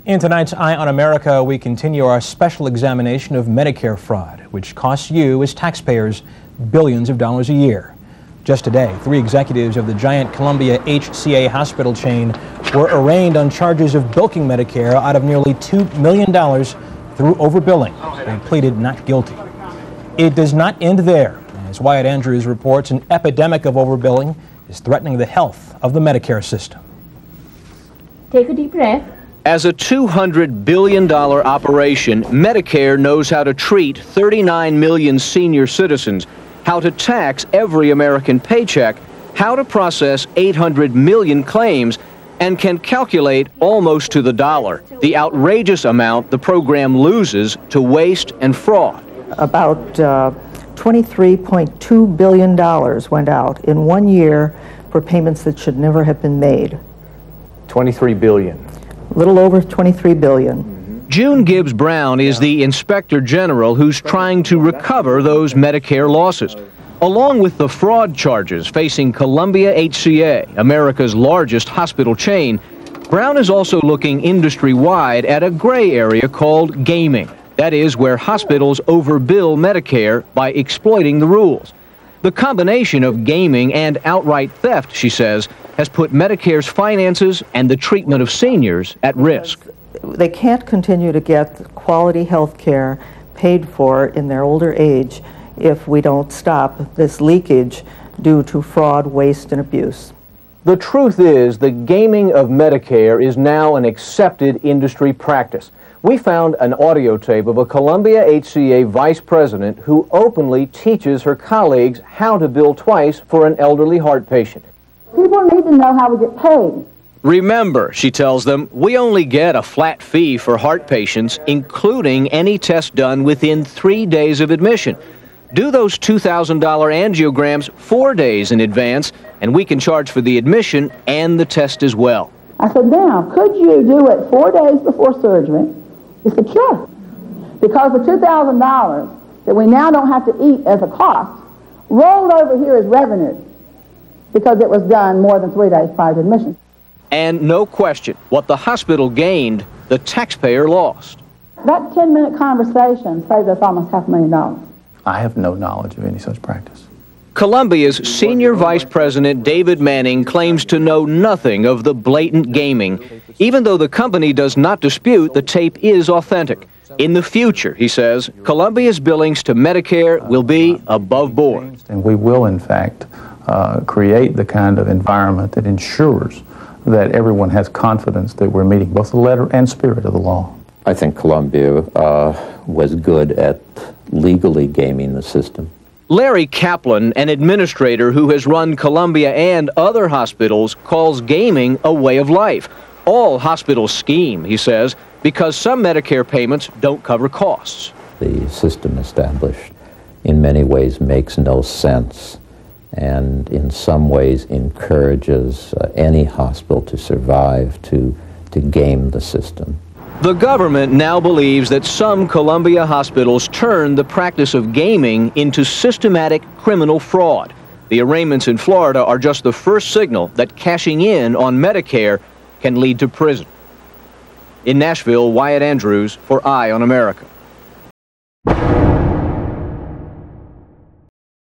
In tonight's Eye on America, we continue our special examination of Medicare fraud, which costs you as taxpayers billions of dollars a year. Just today, 3 executives of the giant Columbia HCA hospital chain were arraigned on charges of bilking Medicare out of nearly $2 million through overbilling. They pleaded not guilty. It does not end there. As Wyatt Andrews reports, an epidemic of overbilling is threatening the health of the Medicare system. Take a deep breath. As a $200 billion operation, Medicare knows how to treat 39 million senior citizens, how to tax every American paycheck, how to process 800 million claims, and can calculate almost to the dollar the outrageous amount the program loses to waste and fraud. About $23.2 billion went out in 1 year for payments that should never have been made. 23 billion. A little over 23 billion. June Gibbs Brown is the Inspector General who's trying to recover those Medicare losses. Along with the fraud charges facing Columbia HCA, America's largest hospital chain, Brown is also looking industry-wide at a gray area called gaming. That is where hospitals overbill Medicare by exploiting the rules. The combination of gaming and outright theft, she says, has put Medicare's finances and the treatment of seniors at risk. They can't continue to get quality health care paid for in their older age if we don't stop this leakage due to fraud, waste, and abuse. The truth is, the gaming of Medicare is now an accepted industry practice. We found an audio tape of a Columbia HCA vice president who openly teaches her colleagues how to bill twice for an elderly heart patient. People need to know how we get paid. Remember, she tells them, we only get a flat fee for heart patients, including any test done within 3 days of admission. Do those $2,000 angiograms 4 days in advance, and we can charge for the admission and the test as well. I said, now, could you do it 4 days before surgery? He said, sure. Because the $2,000 that we now don't have to eat as a cost rolled over here as revenue because it was done more than 3 days prior to admission. And no question, what the hospital gained, the taxpayer lost. That 10-minute conversation saved us almost $500,000. I have no knowledge of any such practice. Columbia's senior vice president, David Manning, claims to know nothing of the blatant gaming, even though the company does not dispute the tape is authentic. In the future, he says, Columbia's billings to Medicare will be above board. And we will, in fact, create the kind of environment that ensures that everyone has confidence that we're meeting both the letter and spirit of the law. I think Columbia was good at legally gaming the system. Larry Kaplan, an administrator who has run Columbia and other hospitals, calls gaming a way of life. All hospitals scheme, he says, because some Medicare payments don't cover costs. The system established in many ways makes no sense and in some ways encourages any hospital to survive, to game the system. The government now believes that some Columbia hospitals turned the practice of gaming into systematic criminal fraud. The arraignments in Florida are just the first signal that cashing in on Medicare can lead to prison. In Nashville, Wyatt Andrews for Eye on America.